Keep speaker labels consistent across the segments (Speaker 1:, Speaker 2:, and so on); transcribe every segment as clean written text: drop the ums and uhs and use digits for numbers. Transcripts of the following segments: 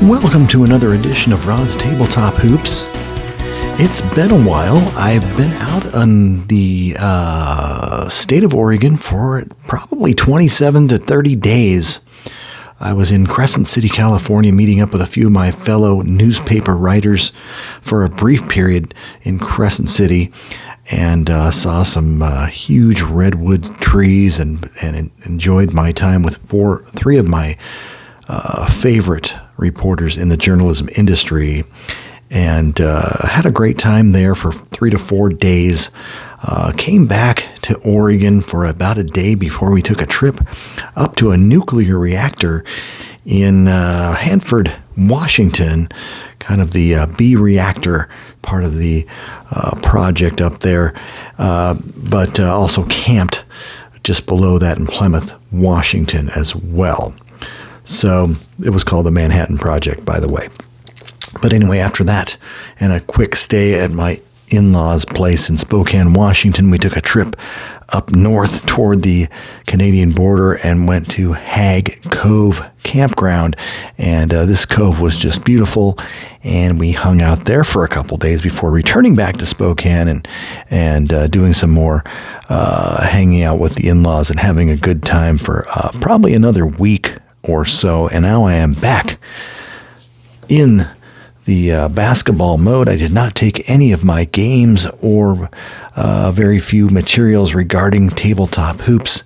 Speaker 1: Welcome to another edition of Rod's Tabletop Hoops. It's been a while. I've been out on the state of Oregon for probably 27 to 30 days. I was in Crescent City, California, meeting up with a few of my fellow newspaper writers for a brief period in Crescent City, and saw some huge redwood trees and enjoyed my time with three of my favorite reporters in the journalism industry, and had a great time there for 3 to 4 days. Came back to Oregon for about a day before we took a trip up to a nuclear reactor in Hanford, Washington, kind of the B reactor part of the project up there, but also camped just below that in Plymouth, Washington as well. So it was called the Manhattan Project, by the way. But anyway, after that, and a quick stay at my in-laws' place in Spokane, Washington, we took a trip up north toward the Canadian border and went to Hag Cove Campground. And this cove was just beautiful, and we hung out there for a couple days before returning back to Spokane and doing some more hanging out with the in-laws and having a good time for probably another week or so. And now I am back in the basketball mode. I did not take any of my games or very few materials regarding tabletop hoops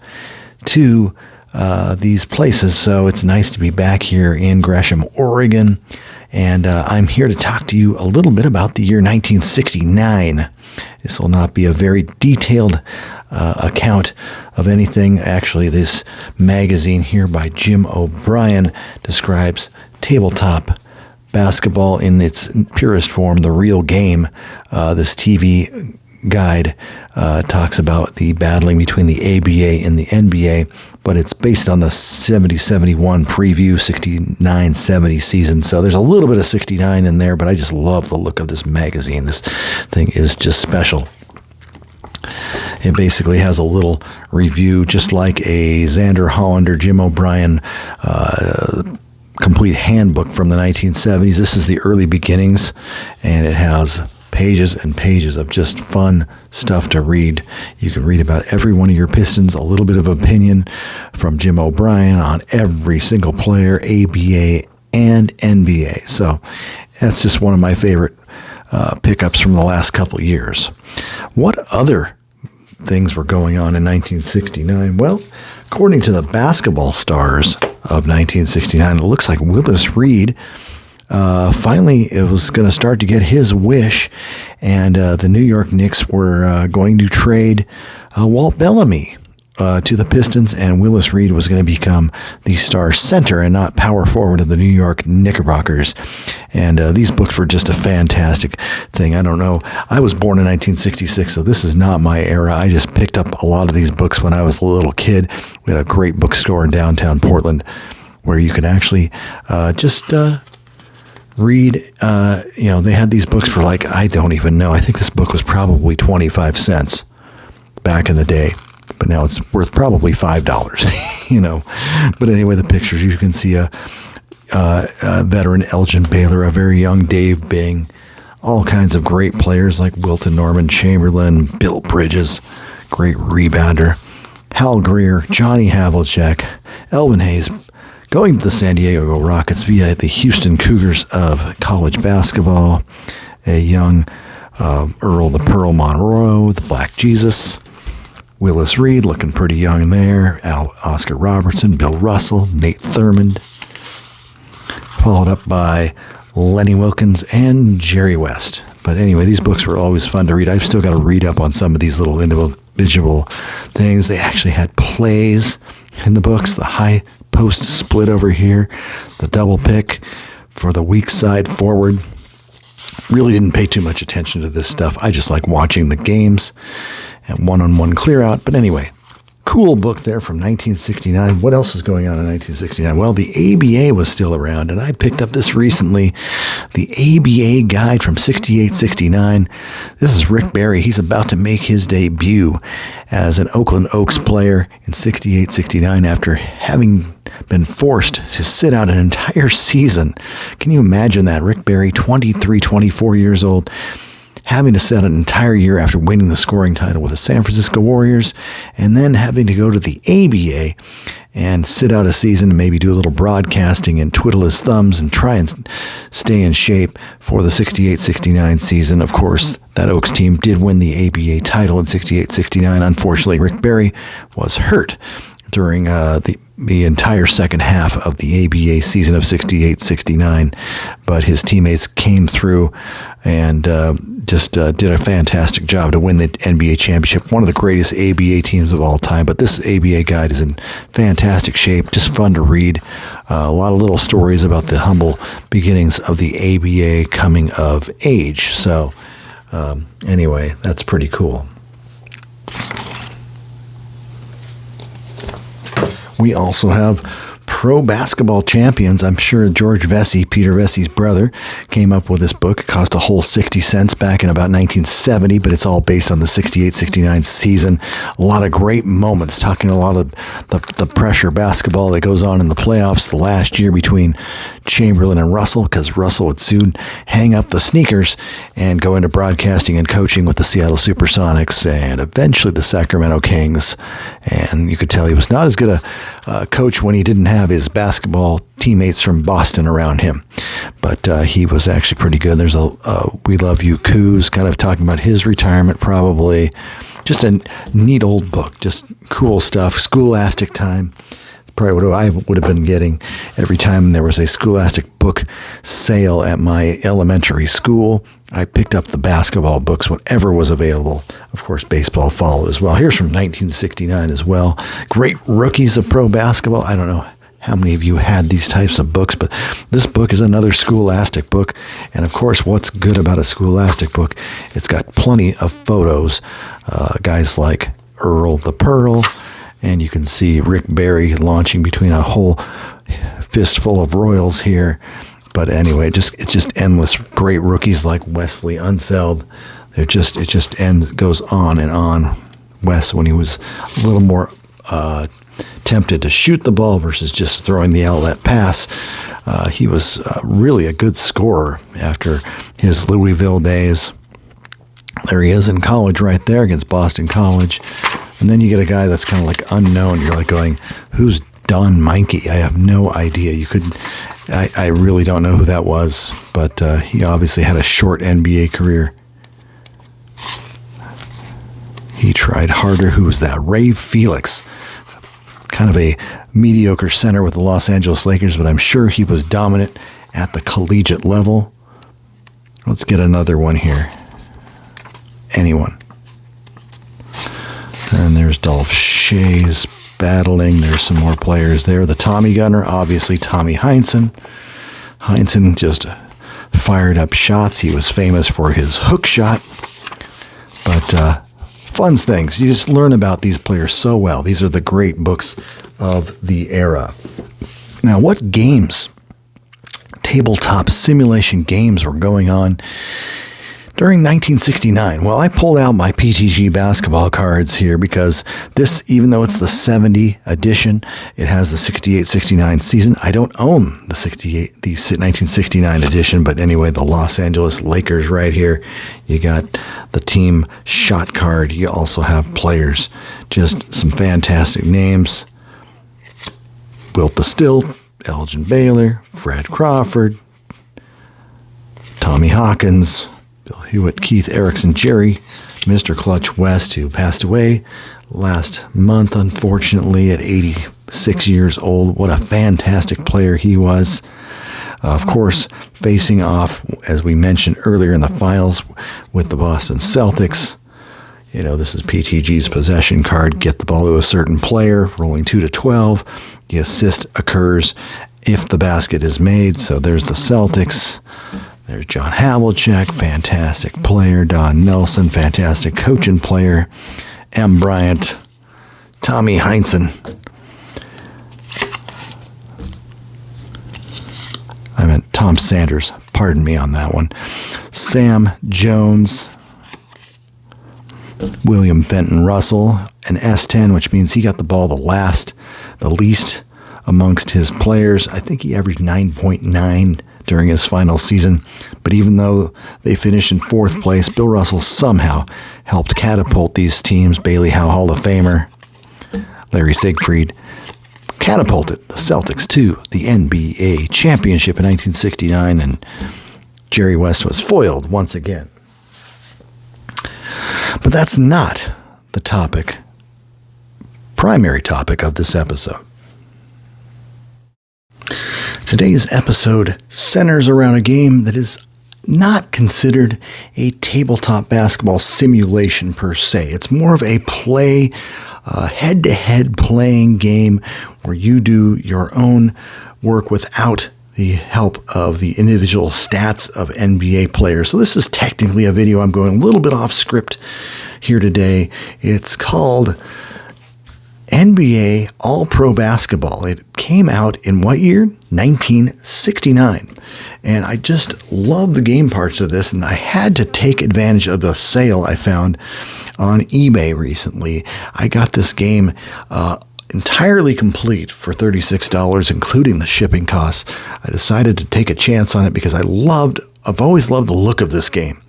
Speaker 1: to these places. So it's nice to be back here in Gresham, Oregon. And I'm here to talk to you a little bit about the year 1969. This will not be a very detailed account of anything. Actually, this magazine here by Jim O'Brien describes tabletop basketball in its purest form, the real game. This TV guide talks about the battling between the ABA and the NBA, but it's based on the 70-71 preview, 69-70 season. So there's a little bit of 69 in there, but I just love the look of this magazine. This thing is just special. It basically has a little review, just like a Xander Hollander, Jim O'Brien complete handbook from the 1970s. This is the early beginnings, and it has pages and pages of just fun stuff to read. You can read about every one of your Pistons, a little bit of opinion from Jim O'Brien on every single player, ABA and NBA. So that's just one of my favorite pickups from the last couple of years. What other things were going on in 1969? Well, according to the Basketball Stars of 1969, it looks like Willis Reed finally it was going to start to get his wish, and the New York Knicks were going to trade Walt Bellamy to the Pistons, and Willis Reed was going to become the star center and not power forward of the New York Knickerbockers. And these books were just a fantastic thing. I don't know. I was born in 1966, so this is not my era. I just picked up a lot of these books when I was a little kid. We had a great bookstore in downtown Portland where you could actually just read. They had these books for like, I don't even know. I think this book was probably 25 cents back in the day. But now it's worth probably $5, But anyway, the pictures, you can see a veteran Elgin Baylor, a very young Dave Bing, all kinds of great players like Wilton Norman Chamberlain, Bill Bridges, great rebounder, Hal Greer, Johnny Havlicek, Elvin Hayes, going to the San Diego Rockets via the Houston Cougars of college basketball, a young Earl the Pearl Monroe, the Black Jesus, Willis Reed, looking pretty young there, Oscar Robertson, Bill Russell, Nate Thurmond, followed up by Lenny Wilkins and Jerry West. But anyway, these books were always fun to read. I've still got to read up on some of these little individual things. They actually had plays in the books, the high post split over here, the double pick for the weak side forward. Really didn't pay too much attention to this stuff. I just like watching the games and one-on-one clear out. But anyway, Cool book there from 1969. What else was going on in 1969? Well, the ABA was still around, and I picked up this recently. The ABA guide from 68-69. This is Rick Barry. He's about to make his debut as an Oakland Oaks player in 68-69 after having been forced to sit out an entire season. Can you imagine that? Rick Barry, 23, 24 years old, having to sit an entire year after winning the scoring title with the San Francisco Warriors, and then having to go to the ABA and sit out a season and maybe do a little broadcasting and twiddle his thumbs and try and stay in shape for the 68-69 season. Of course, that Oaks team did win the ABA title in 68-69. Unfortunately, Rick Barry was hurt during the entire second half of the ABA season of 68-69, but his teammates came through and just did a fantastic job to win the NBA championship. One of the greatest ABA teams of all time, but this ABA guide is in fantastic shape, just fun to read. A lot of little stories about the humble beginnings of the ABA coming of age. So anyway, that's pretty cool. We also have Pro Basketball Champions. I'm sure George Vesey, Peter Vesey's brother, came up with this book. It cost a whole 60 cents back in about 1970, but it's all based on the 68-69 season. A lot of great moments, talking a lot of the pressure basketball that goes on in the playoffs the last year between Chamberlain and Russell, because Russell would soon hang up the sneakers and go into broadcasting and coaching with the Seattle Supersonics and eventually the Sacramento Kings. And you could tell he was not as good a coach when he didn't have his basketball teammates from Boston around him. But he was actually pretty good. There's a We Love You Coos kind of talking about his retirement probably. Just a neat old book. Just cool stuff. Scholastic time. Probably what I would have been getting every time there was a Scholastic book sale at my elementary school. I picked up the basketball books, whatever was available. Of course, baseball followed as well. Here's from 1969 as well. Great Rookies of Pro Basketball. I don't know how many of you had these types of books, but this book is another Scholastic book. And of course, what's good about a Scholastic book, it's got plenty of photos. Guys like Earl the Pearl, and you can see Rick Barry launching between a whole fistful of Royals here. But anyway, it's just endless. Great rookies like Wesley Unseld. It just goes on and on. Wes, when he was a little more tempted to shoot the ball versus just throwing the outlet pass, he was really a good scorer after his Louisville days. There he is in college right there against Boston College. And then you get a guy that's kind of like unknown. You're like going, who's Don Meinke? I have no idea. I really don't know who that was, but he obviously had a short NBA career. He tried harder. Who was that? Ray Felix. Kind of a mediocre center with the Los Angeles Lakers, but I'm sure he was dominant at the collegiate level. Let's get another one here. Anyone. And there's Dolph Shays battling. There's some more players there. The Tommy Gunner, obviously Tommy Heinsohn. Heinsohn just fired up shots. He was famous for his hook shot. But fun things. You just learn about these players so well. These are the great books of the era. Now, what games, tabletop simulation games were going on during 1969? Well, I pulled out my PTG basketball cards here because this, even though it's the 70 edition, it has the 68-69 season. I don't own the 1969 edition, but anyway, the Los Angeles Lakers right here. You got the team shot card. You also have players. Just some fantastic names. Wilt the Stilt, Elgin Baylor, Fred Crawford, Tommy Hawkins, Bill Hewitt, Keith Erickson, Jerry, Mr. Clutch West, who passed away last month, unfortunately, at 86 years old. What a fantastic player he was. Of course, facing off, as we mentioned earlier in the finals, with the Boston Celtics. You know, this is PTG's possession card. Get the ball to a certain player, rolling 2 to 12. The assist occurs if the basket is made. So there's the Celtics. There's John Havlicek, fantastic player. Don Nelson, fantastic coach and player. M. Bryant, Tommy Heinsohn. I meant Tom Sanders. Pardon me on that one. Sam Jones. William Fenton Russell, an S10, which means he got the ball the least amongst his players. I think he averaged 9.9 during his final season. But even though they finished in fourth place, Bill Russell somehow helped catapult these teams. Bailey Howe Hall of Famer, Larry Siegfried, catapulted the Celtics to the NBA championship in 1969, and Jerry West was foiled once again. But that's not the primary topic of this episode. Today's episode centers around a game that is not considered a tabletop basketball simulation per se. It's more of a head-to-head playing game where you do your own work without the help of the individual stats of NBA players. So this is technically a video. I'm going a little bit off script here today. It's called NBA All-Pro Basketball. It came out in what year? 1969. And I just love the game parts of this, and I had to take advantage of the sale I found on eBay recently. I got this game entirely complete for $36, including the shipping costs. I decided to take a chance on it because I've always loved the look of this game.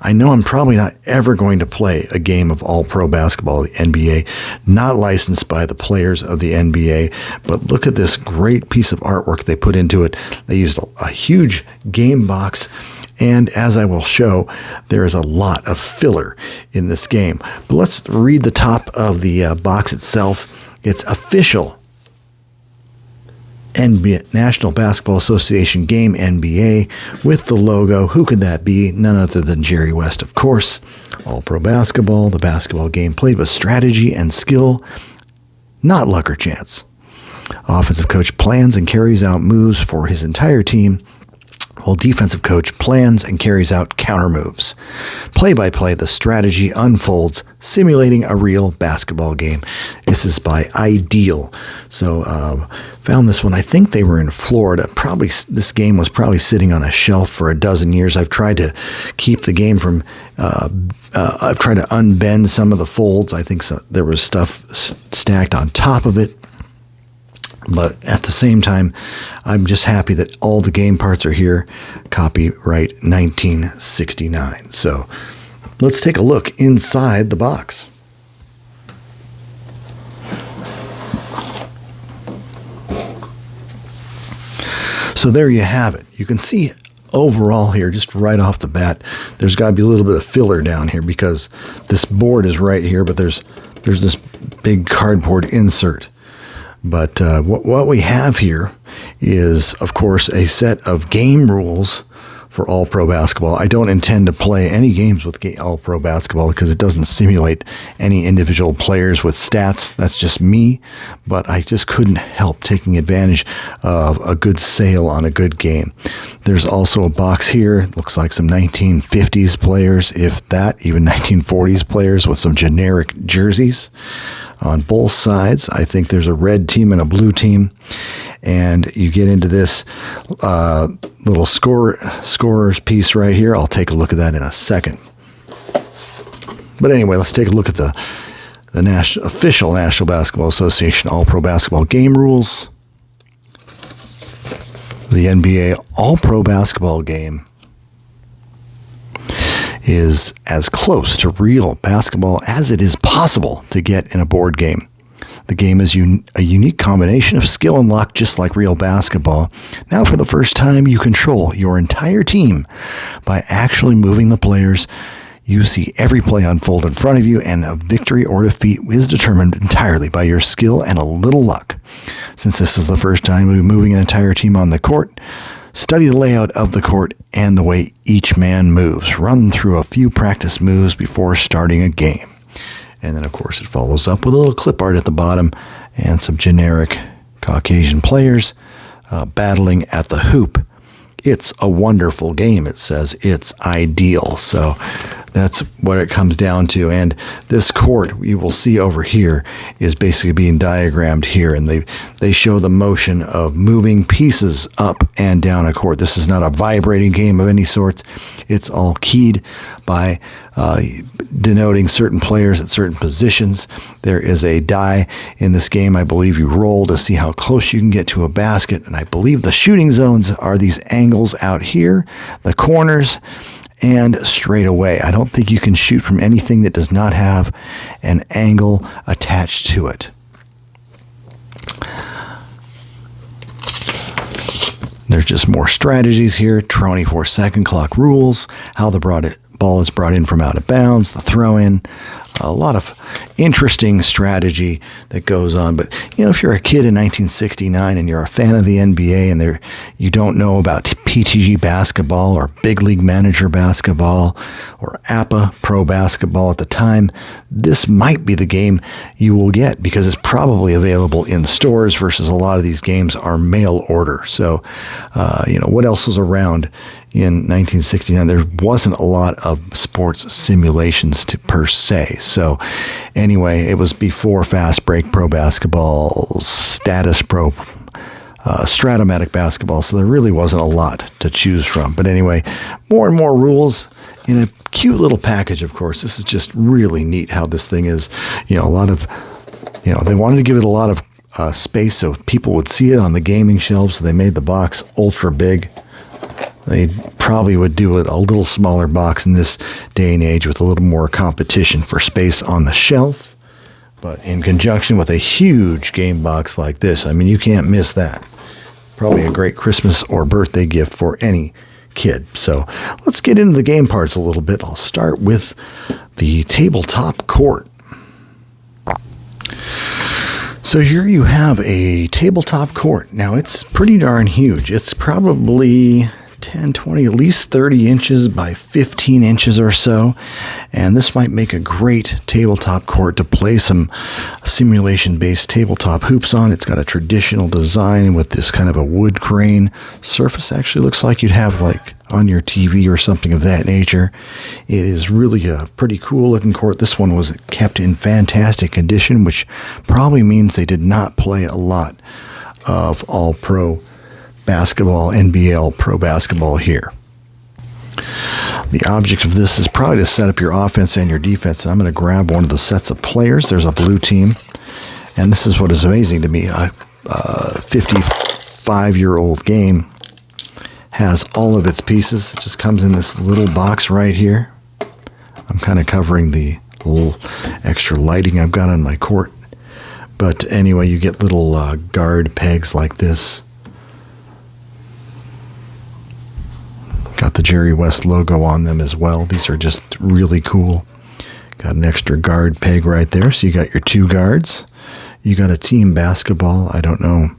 Speaker 1: I know I'm probably not ever going to play a game of all-pro basketball, the NBA, not licensed by the players of the NBA, but look at this great piece of artwork they put into it. They used a huge game box, and as I will show, there is a lot of filler in this game. But let's read the top of the box itself. It's official NBA, National Basketball Association game, NBA, with the logo. Who could that be? None other than Jerry West, of course. All-Pro Basketball, the basketball game played with strategy and skill, not luck or chance. Offensive coach plans and carries out moves for his entire team, while defensive coach plans and carries out counter moves. Play-by-play, the strategy unfolds, simulating a real basketball game. This is by Ideal. So, found this one. I think they were in Florida. This game was probably sitting on a shelf for a dozen years. I've tried to keep the game from. I've tried to unbend some of the folds. I think there was stuff stacked on top of it. But at the same time, I'm just happy that all the game parts are here. Copyright 1969. So let's take a look inside the box. So there you have it. You can see overall here, just right off the bat, there's got to be a little bit of filler down here because this board is right here, but there's this big cardboard insert. But what we have here is, of course, a set of game rules for All-Pro Basketball. I don't intend to play any games with All-Pro Basketball because it doesn't simulate any individual players with stats. That's just me. But I just couldn't help taking advantage of a good sale on a good game. There's also a box here. It looks like some 1950s players, if that, even 1940s players with some generic jerseys. On both sides, I think there's a red team and a blue team. And you get into this little scorer's piece right here. I'll take a look at that in a second. But anyway, let's take a look at the official National Basketball Association All-Pro Basketball game rules. The NBA All-Pro Basketball game is as close to real basketball as it is possible to get in a board game. The game is a unique combination of skill and luck, just like real basketball. Now, for the first time, you control your entire team by actually moving the players. You see every play unfold in front of you, and a victory or defeat is determined entirely by your skill and a little luck. Since this is the first time we're moving an entire team on the court, study the layout of the court and the way each man moves. Run through a few practice moves before starting a game. And then, of course, it follows up with a little clip art at the bottom and some generic Caucasian players battling at the hoop. It's a wonderful game. It says it's ideal. So That's what it comes down to. And this court you will see over here is basically being diagrammed here. And they show the motion of moving pieces up and down a court. This is not a vibrating game of any sort. It's all keyed by denoting certain players at certain positions. There is a die in this game. I believe you roll to see how close you can get to a basket. And I believe the shooting zones are these angles out here, the corners, and straight away. I don't think you can shoot from anything that does not have an angle attached to it. There's just more strategies here. 24-second clock rules, how the ball is brought in from out of bounds, the throw in, a lot of interesting strategy that goes on. But, if you're a kid in 1969 and you're a fan of the NBA and you don't know about PTG basketball or Big League Manager basketball or APBA Pro Basketball at the time, this might be the game you will get because it's probably available in stores versus a lot of these games are mail order. So, what else was around in 1969? There wasn't a lot of sports simulations per se. So anyway, it was before Fast Break Pro Basketball, Status Pro, Stratomatic Basketball, so there really wasn't a lot to choose from. But anyway, more and more rules in a cute little package, of course. This is just really neat how this thing is, a lot of, they wanted to give it a lot of space so people would see it on the gaming shelves, so they made the box ultra big. They probably would do it a little smaller box in this day and age with a little more competition for space on the shelf. But in conjunction with a huge game box like this, you can't miss that. Probably a great Christmas or birthday gift for any kid. So let's get into the game parts a little bit. I'll start with the tabletop court. So here you have a tabletop court. Now it's pretty darn huge. It's probably 10, 20, at least 30 inches by 15 inches or so. And this might make a great tabletop court to play some simulation-based tabletop hoops on. It's got a traditional design with this kind of a wood grain surface. Actually looks like you'd have like on your TV or something of that nature. It is really a pretty cool looking court. This one was kept in fantastic condition, which probably means they did not play a lot of all-pro basketball, NBL pro basketball here. The object of this is probably to set up your offense and your defense. And I'm going to grab one of the sets of players. There's a blue team. And this is what is amazing to me. A 55-year-old game has all of its pieces. It just comes in this little box right here. I'm kind of covering the little extra lighting I've got on my court. But anyway, you get little guard pegs like this. Got the Jerry West logo on them as well. These are just really cool. Got an extra guard peg right there. So you got your two guards. You got a team basketball. I don't know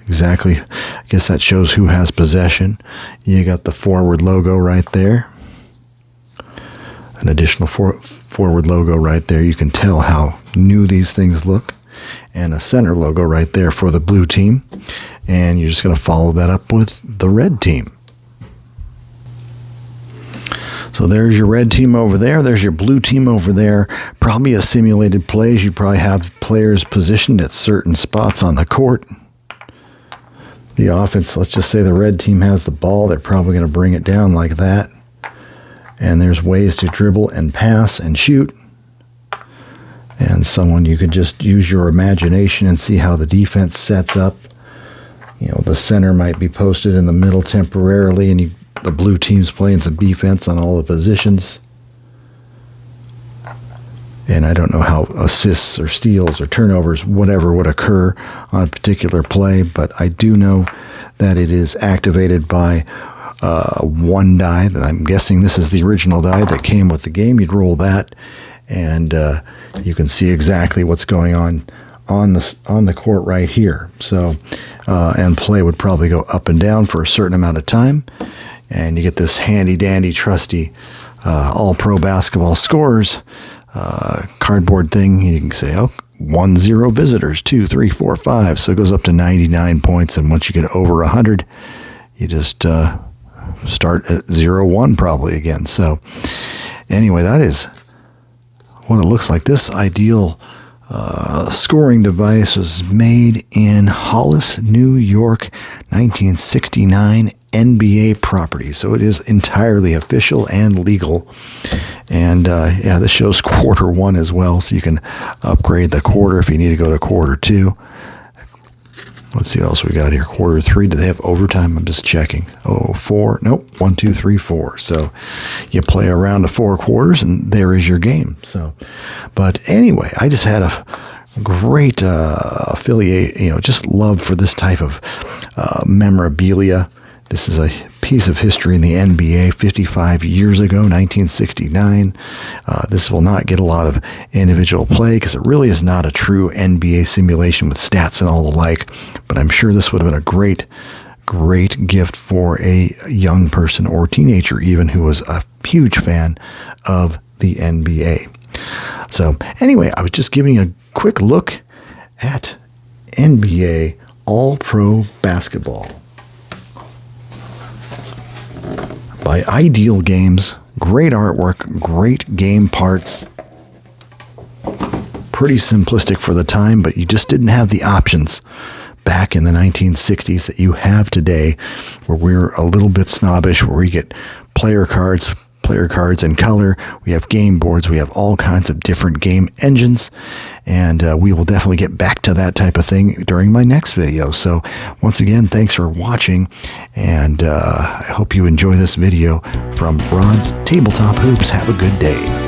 Speaker 1: exactly. I guess that shows who has possession. You got the forward logo right there. An additional forward logo right there. You can tell how new these things look. And a center logo right there for the blue team. And you're just going to follow that up with the red team. So there's your red team over there. There's your blue team over there. Probably a simulated plays. You probably have players positioned at certain spots on the court. The offense, let's just say the red team has the ball. They're probably going to bring it down like that. And there's ways to dribble and pass and shoot. And you could just use your imagination and see how the defense sets up. The center might be posted in the middle temporarily, and the blue team's playing some defense on all the positions. And I don't know how assists or steals or turnovers, whatever would occur on a particular play, but I do know that it is activated by one die. I'm guessing this is the original die that came with the game. You'd roll that, and you can see exactly what's going on the court right here. So, and play would probably go up and down for a certain amount of time. And you get this handy-dandy, trusty all-pro basketball scores cardboard thing. You can say, 1-0 visitors, 2, 3, 4, 5. So it goes up to 99 points. And once you get over 100, you just start at 0-1 probably again. So anyway, that is what it looks like. This ideal scoring device was made in Hollis, New York, 1969, NBA property. So it is entirely official and legal. And yeah, this shows quarter 1 as well, so you can upgrade the quarter if you need to go to quarter 2. Let's see what else we got here. Quarter 3. Do they have overtime? I'm just checking. Oh, 4. Nope. 1, 2, 3, 4. So you play around to 4 quarters, and there is your game. So, but anyway, I just had a great affiliate, just love for this type of memorabilia. This is a piece of history in the NBA 55 years ago, 1969. This will not get a lot of individual play because it really is not a true NBA simulation with stats and all the like. But I'm sure this would have been a great gift for a young person or teenager even who was a huge fan of the NBA. So anyway, I was just giving you a quick look at NBA All-Pro Basketball by Ideal Games. Great artwork, great game parts. Pretty simplistic for the time, but you just didn't have the options back in the 1960s that you have today, where we're a little bit snobbish, where we get player cards in color. We have game boards. We have all kinds of different game engines, and we will definitely get back to that type of thing during my next video. So once again, thanks for watching, and I hope you enjoy this video from Rod's Tabletop Hoops. Have a good day.